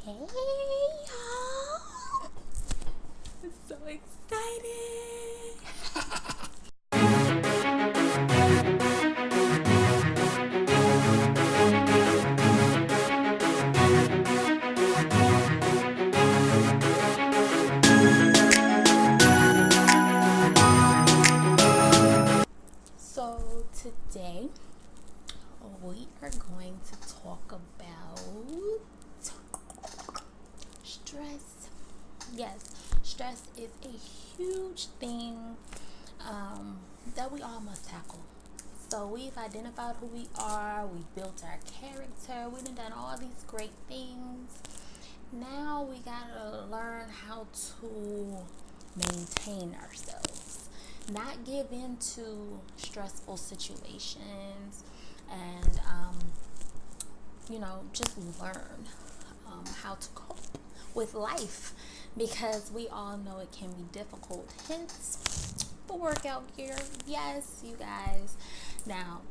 Hey y'all! I'm so excited! So today we are going to talk about stress. Yes, stress is a huge thing that we all must tackle. So we've identified who we are, we've built our character, we've done all these great things. Now we gotta learn how to maintain ourselves, not give into stressful situations, and just learn how to cope with life, because we all know it can be difficult. Hence the workout gear. Yes, you guys. Now,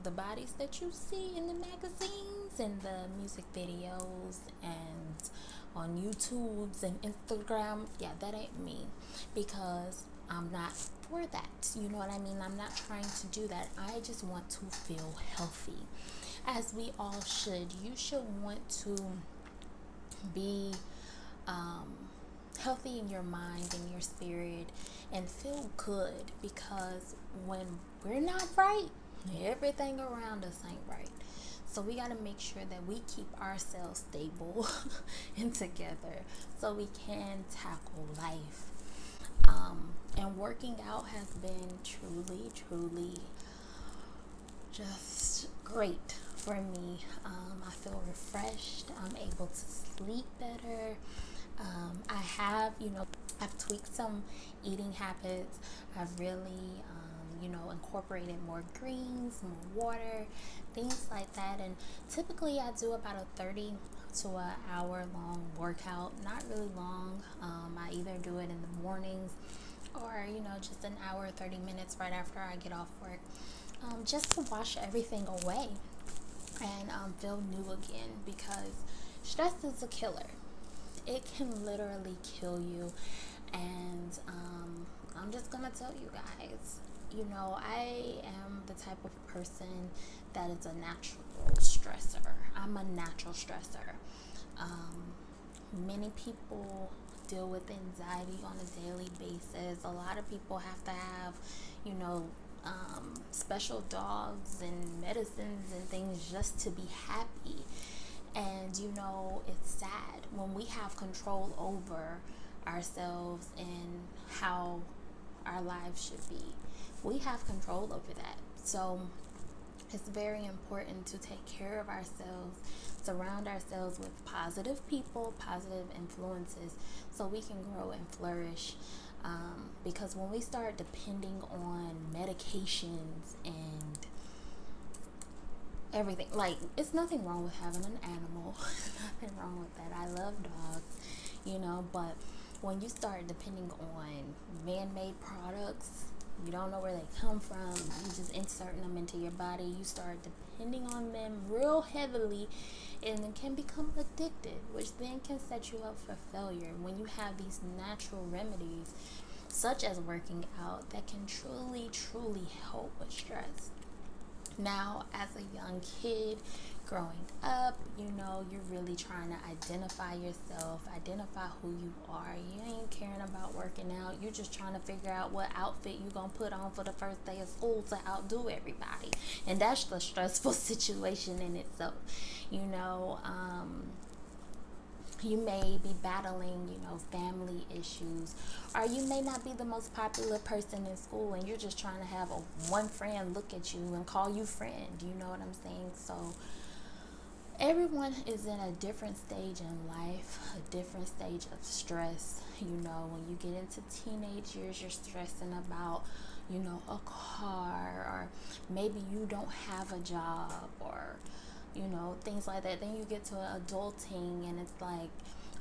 the bodies that you see in the magazines and the music videos and on YouTubes and Instagram, yeah, that ain't me, because I'm not for that. You know what I mean? I'm not trying to do that. I just want to feel healthy, as we all should. You should want to be healthy in your mind and your spirit and feel good, because when we're not right, everything around us ain't right. So we got to make sure that we keep ourselves stable and together so we can tackle life. And working out has been truly just great for me. I feel refreshed. I'm able to sleep better. I have, I've tweaked some eating habits. I've really, incorporated more greens, more water, things like that. And typically I do about a 30 to an hour long workout. Not really long. I either do it in the mornings or, just an hour, 30 minutes right after I get off work. Just to wash everything away and feel new again, because stress is a killer. It can literally kill you. And I'm just gonna tell you guys, I am the type of person that is a natural stressor. I'm a natural stressor. Many people deal with anxiety on a daily basis. A lot of people have to have, special dogs and medicines and things just to be happy. And it's sad when we have control over ourselves and how our lives should be. We have control over that. So it's very important to take care of ourselves, surround ourselves with positive people, positive influences, so we can grow and flourish. Because when we start depending on medications and everything, like, it's nothing wrong with having an animal. Nothing wrong with that. I love dogs, but when you start depending on man-made products, you don't know where they come from, you just inserting them into your body, you start depending on them real heavily, and it can become addicted, which then can set you up for failure. When you have these natural remedies, such as working out, that can truly help with stress. Now, as a young kid growing up, you're really trying to identify yourself, identify who you are. You ain't caring about working out. You're just trying to figure out what outfit you're going to put on for the first day of school to outdo everybody. And that's the stressful situation in itself. You may be battling, family issues, or you may not be the most popular person in school, and you're just trying to have one friend look at you and call you friend. You know what I'm saying? So everyone is in a different stage in life, a different stage of stress. When you get into teenage years, you're stressing about, a car, or maybe you don't have a job, or things like that. Then you get to adulting and it's like,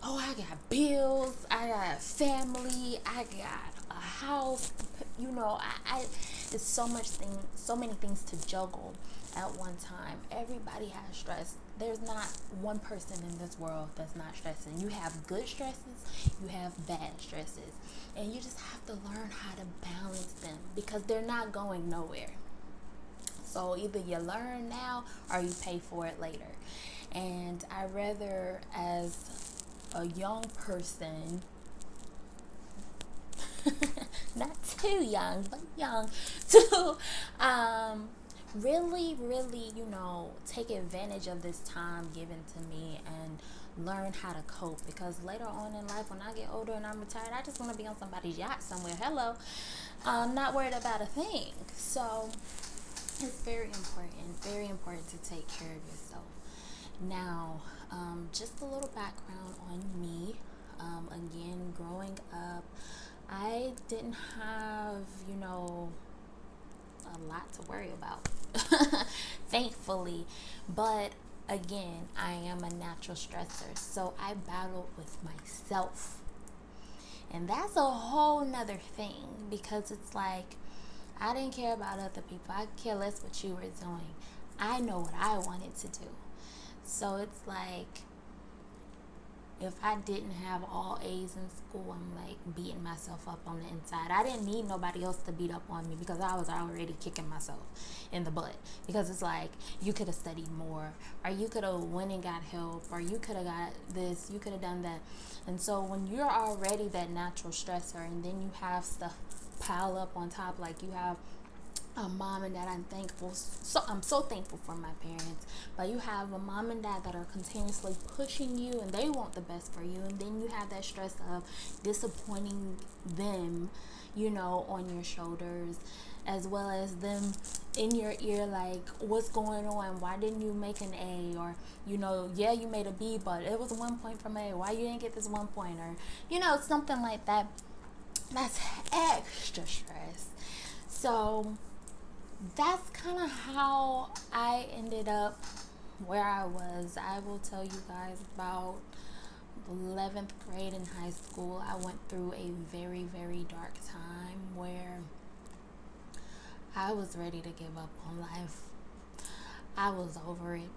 oh, I got bills, I got family, I got a house, it's so many things to juggle at one time. Everybody has stress. there's not one person in this world that's not stressing. You have good stresses, you have bad stresses, and you just have to learn how to balance them because they're not going nowhere. So either you learn now or you pay for it later. And I rather, as a young person, not too young, but young, to really, really, take advantage of this time given to me and learn how to cope. Because later on in life, when I get older and I'm retired, I just want to be on somebody's yacht somewhere. Hello. I'm not worried about a thing. So it's very important to take care of yourself. Now, just a little background on me. Again, growing up, I didn't have, a lot to worry about, thankfully. But again, I am a natural stressor, so I battled with myself. And that's a whole nother thing because it's like, I didn't care about other people. I care less what you were doing. I know what I wanted to do. So it's like, if I didn't have all A's in school, I'm like beating myself up on the inside. I didn't need nobody else to beat up on me because I was already kicking myself in the butt. Because it's like, you could have studied more, or you could have went and got help, or you could have got this, you could have done that. And so when you're already that natural stressor, and then you have stuff pile up on top, like you have a mom and dad, I'm so thankful for my parents, but you have a mom and dad that are continuously pushing you and they want the best for you, and then you have that stress of disappointing them, on your shoulders, as well as them in your ear, like, what's going on, why didn't you make an A, or yeah, you made a B, but it was 1 point from A, why you didn't get this 1 point, or something like that. That's extra stress. So that's kind of how I ended up where I was. I will tell you guys, about 11th grade in high school, I went through a very, very dark time where I was ready to give up on life. I was over it.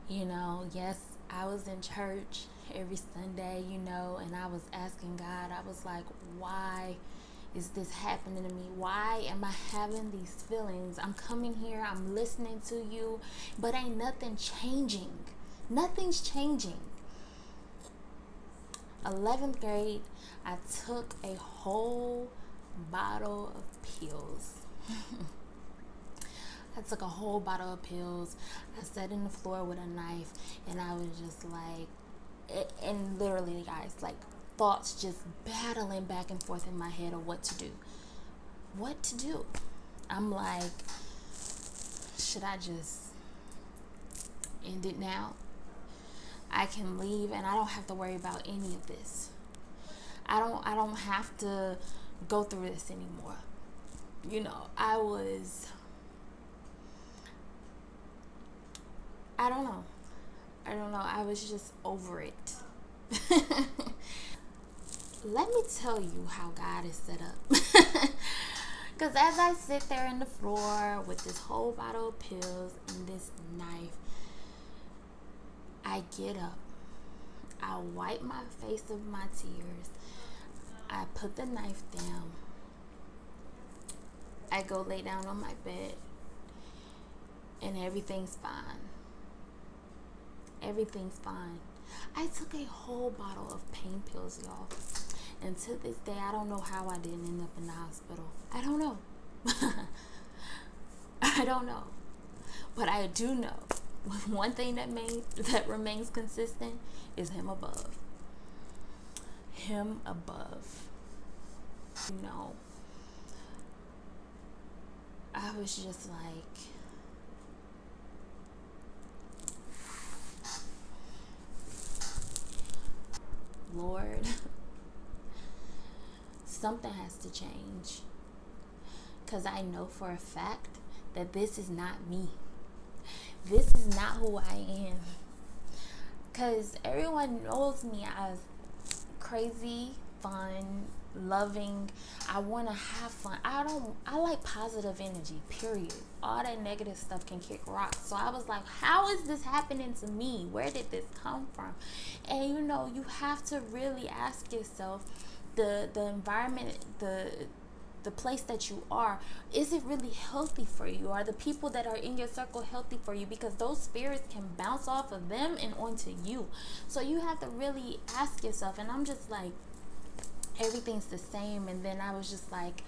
Yes, I was in church every Sunday, and I was asking God, I was like, why is this happening to me? Why am I having these feelings? I'm coming here, I'm listening to you, but ain't nothing changing. Nothing's changing. 11th grade, I took a whole bottle of pills. I took a whole bottle of pills. I sat in the floor with a knife, and I was just like, and literally, guys, like, thoughts just battling back and forth in my head of what to do. What to do? I'm like, should I just end it now? I can leave and I don't have to worry about any of this. I don't have to go through this anymore. I don't know. I was just over it. Let me tell you how God is set up. Because as I sit there in the floor with this whole bottle of pills and this knife, I get up. I wipe my face of my tears. I put the knife down. I go lay down on my bed. And everything's fine. Everything's fine. I took a whole bottle of pain pills, y'all. And to this day, I don't know how I didn't end up in the hospital. I don't know. I don't know. But I do know one thing that remains consistent is Him above. Him above. I was just like, Lord, something has to change. Because I know for a fact that this is not me. This is not who I am. Because everyone knows me as crazy, fun, loving. I want to have fun. I like positive energy, period. All that negative stuff can kick rocks. So I was like, how is this happening to me? Where did this come from? And you have to really ask yourself, the environment, the place that you are, is it really healthy for you? Are the people that are in your circle healthy for you? Because those spirits can bounce off of them and onto you. So you have to really ask yourself. And I'm just like, everything's the same. And then I was just like,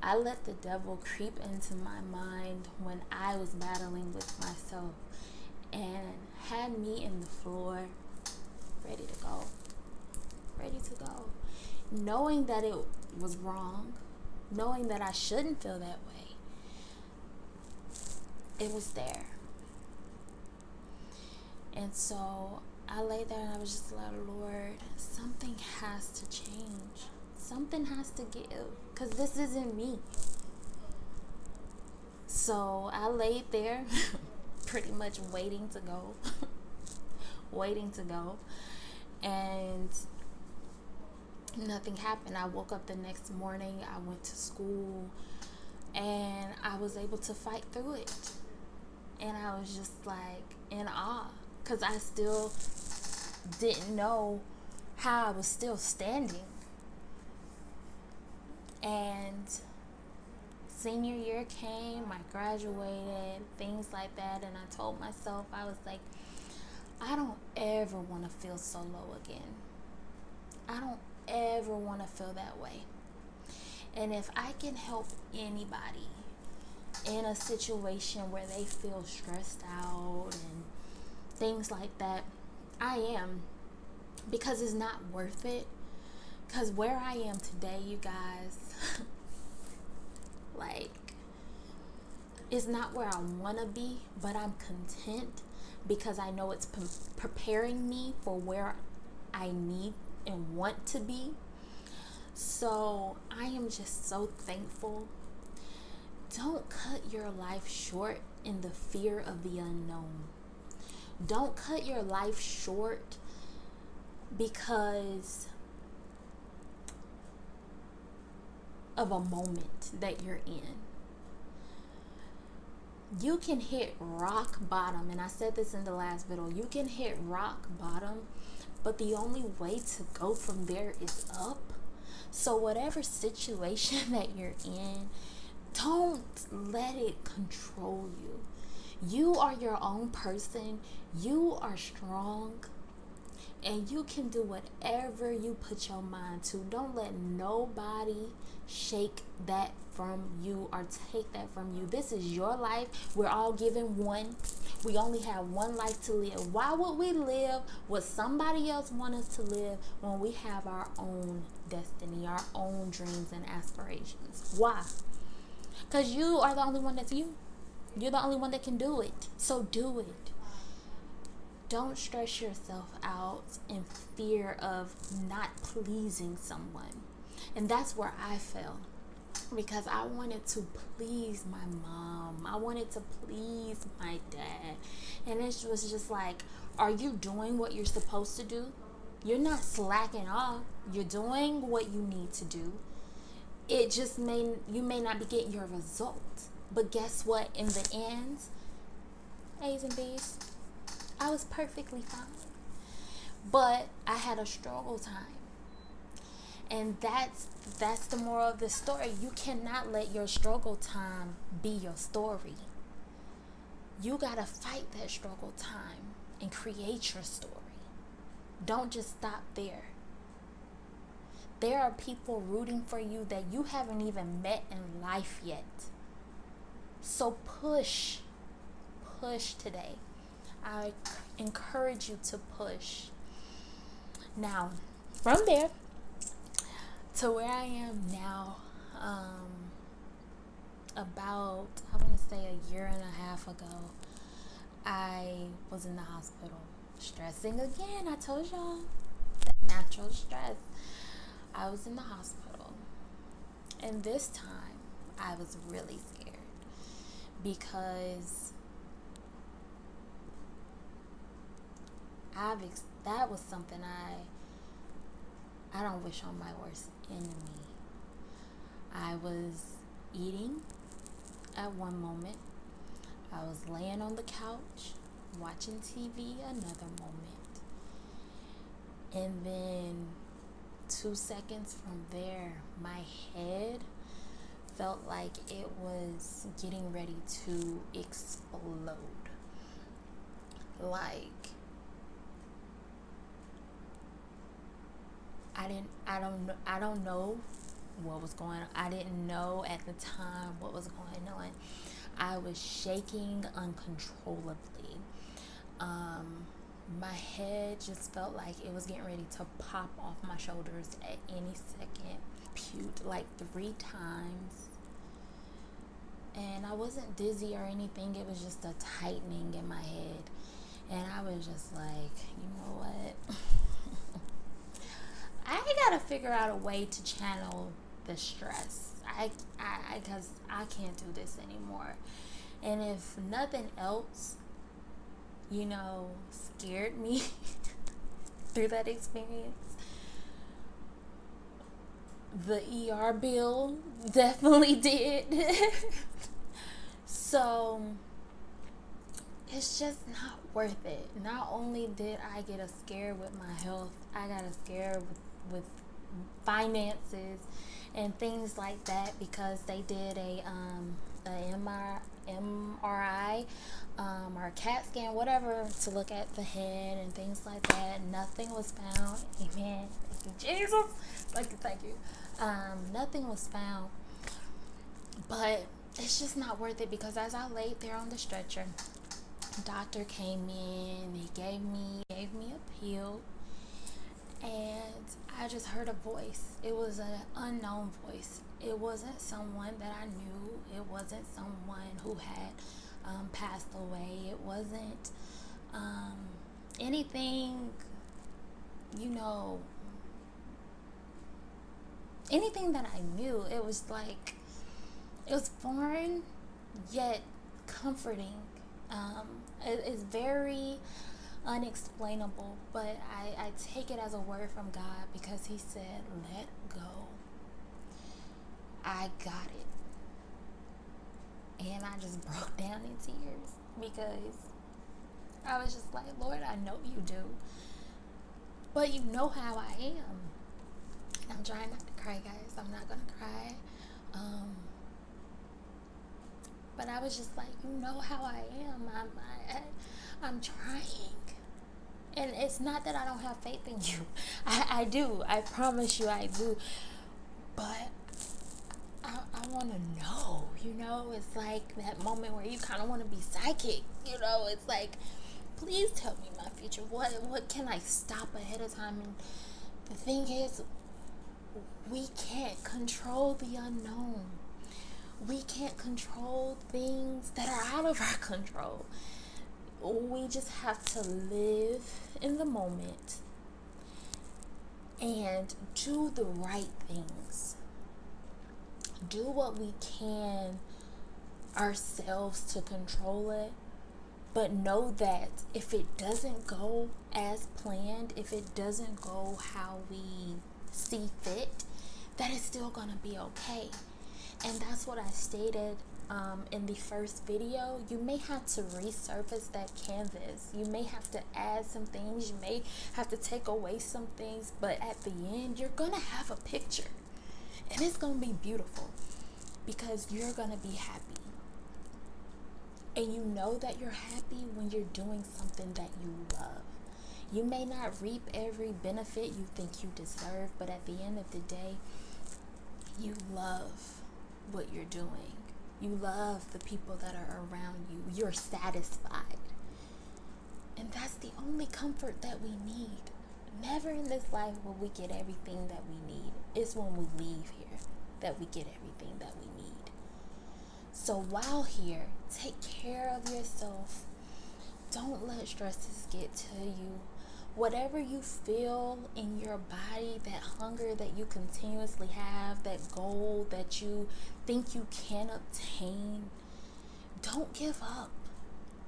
I let the devil creep into my mind when I was battling with myself, and had me in the floor, ready to go, knowing that it was wrong, knowing that I shouldn't feel that way. It was there. And so I lay there and I was just like, Lord, something has to change. Something has to give, because this isn't me. So I laid there pretty much waiting to go. And nothing happened. I woke up the next morning, I went to school, and I was able to fight through it. And I was just like in awe, because I still didn't know how I was still standing. And senior year came, I graduated, things like that, and I told myself, I was like, I don't ever want to feel so low again. I don't ever want to feel that way. And if I can help anybody in a situation where they feel stressed out and things like that, I am, because it's not worth it. Because where I am today, you guys, like, it's not where I want to be, but I'm content because I know it's preparing me for where I need and want to be. So I am just so thankful. Don't cut your life short in the fear of the unknown. Don't cut your life short because of a moment that you're in. You can hit rock bottom, and I said this in the last video. You can hit rock bottom, but the only way to go from there is up. So whatever situation that you're in, don't let it control you. You are your own person. You are strong, and you can do whatever you put your mind to. Don't let nobody shake that from you or take that from you. This is your life. We're all given one. We only have one life to live. Why would we live what somebody else wants us to live when we have our own destiny, our own dreams and aspirations? Why? Because you are the only one that's you. You're the only one that can do it. So do it. Don't stress yourself out in fear of not pleasing someone. And that's where I fell, because I wanted to please my mom. I wanted to please my dad. And it was just like, are you doing what you're supposed to do? You're not slacking off. You're doing what you need to do. It just you may not be getting your result. But guess what? In the end, A's and B's, I was perfectly fine. But I had a struggle time. And that's the moral of the story. You cannot let your struggle time be your story. You gotta fight that struggle time and create your story. Don't just stop there. There are people rooting for you that you haven't even met in life yet. So push today. I encourage you to push. Now, from there to where I am now, about, I want to say a year and a half ago, I was in the hospital, stressing again. I told y'all, that natural stress. I was in the hospital, and this time I was really scared, because that was something I don't wish on my worst enemy. I was eating at one moment. I was laying on the couch watching TV another moment. And then 2 seconds from there, my head felt like it was getting ready to explode. Like, I don't know what was going on. I didn't know at the time what was going on. I was shaking uncontrollably. My head just felt like it was getting ready to pop off my shoulders at any second. Puked like 3 times. And I wasn't dizzy or anything. It was just a tightening in my head. And I was just like, you know what? I gotta figure out a way to channel the stress. Because I can't do this anymore. And if nothing else, scared me through that experience, the ER bill definitely did. So it's just not worth it. Not only did I get a scare with my health, I got a scare with finances and things like that, because they did a MRI or a CAT scan, whatever, to look at the head and things like that. Nothing was found. Amen. Thank you, Jesus. Thank you. Nothing was found. But it's just not worth it, because as I laid there on the stretcher, doctor came in. He gave me a pill, and I just heard a voice. It was an unknown voice. It wasn't someone that I knew. It wasn't someone who had passed away. It wasn't anything, anything that I knew. It was like, it was foreign yet comforting. It's very unexplainable, but I take it as a word from God, because he said, let go. I got it. And I just broke down in tears, because I was just like, Lord, I know you do, but you know how I am. And I'm trying not to cry, guys. I'm not gonna cry. But I was just like, you know how I am. I'm trying. And it's not that I don't have faith in you. I do. I promise you I do. But I want to know, It's like that moment where you kind of want to be psychic, It's like, please tell me my future. What can I stop ahead of time? And the thing is, we can't control the unknown. We can't control things that are out of our control. We just have to live in the moment and do the right things. Do what we can ourselves to control it, but know that if it doesn't go as planned, if it doesn't go how we see fit, that it's still gonna be okay. And that's what I stated in the first video. You may have to resurface that canvas. You may have to add some things. You may have to take away some things. But at the end, you're going to have a picture. And it's going to be beautiful, because you're going to be happy. And you know that you're happy when you're doing something that you love. You may not reap every benefit you think you deserve, but at the end of the day, you love what you're doing. You love the people that are around you. You're satisfied. And that's the only comfort that we need. Never in this life will we get everything that we need. It's when we leave here that we get everything that we need. So while here, take care of yourself. Don't let stresses get to you. Whatever you feel in your body, that hunger that you continuously have, that goal that you think you can obtain, don't give up.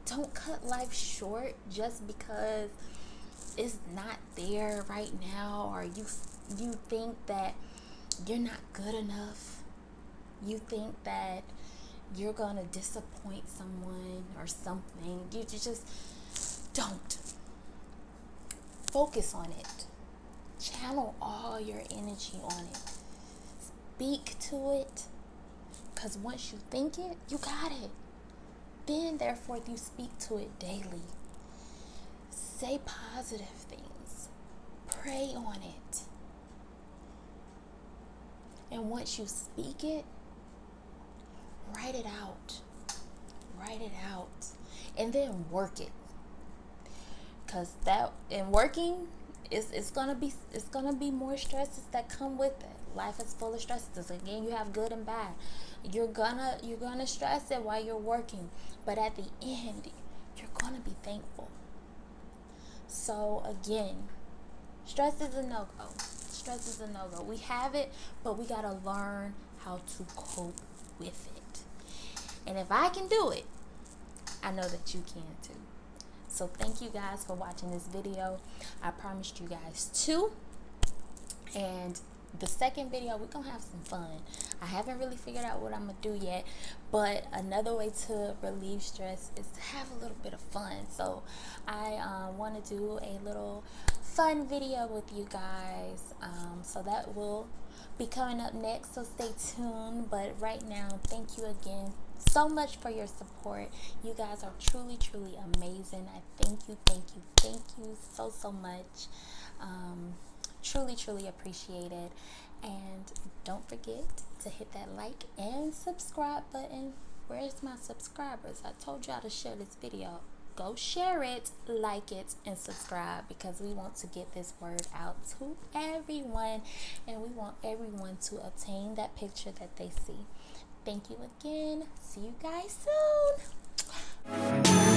Don't cut life short just because it's not there right now, or you you think that you're not good enough, you think that you're gonna disappoint someone or something, you just don't. Focus on it. Channel all your energy on it. Speak to it. Because once you think it, you got it. Then, therefore, you speak to it daily. Say positive things. Pray on it. And once you speak it, write it out. Write it out. And then work it. Because that, in working, it's gonna be more stresses that come with it. Life is full of stresses. Again, you have good and bad. You're gonna stress it while you're working, but at the end, you're gonna be thankful. So again, stress is a no-go. Stress is a no-go. We have it, but we gotta learn how to cope with it. And if I can do it, I know that you can too. So thank you guys for watching this video. I promised you guys 2. And the second video, we're gonna have some fun. I haven't really figured out what I'm gonna do yet, but another way to relieve stress is to have a little bit of fun. So I want to do a little fun video with you guys. So that will be coming up next, so stay tuned. But right now, thank you again so much for your support. You guys are truly amazing. I thank you so much. Truly appreciate it. And don't forget to hit that like and subscribe button. Where's my subscribers? I told y'all to share this video. Go share it, like it, and subscribe, because we want to get this word out to everyone, and we want everyone to obtain that picture that they see. Thank you again. See you guys soon.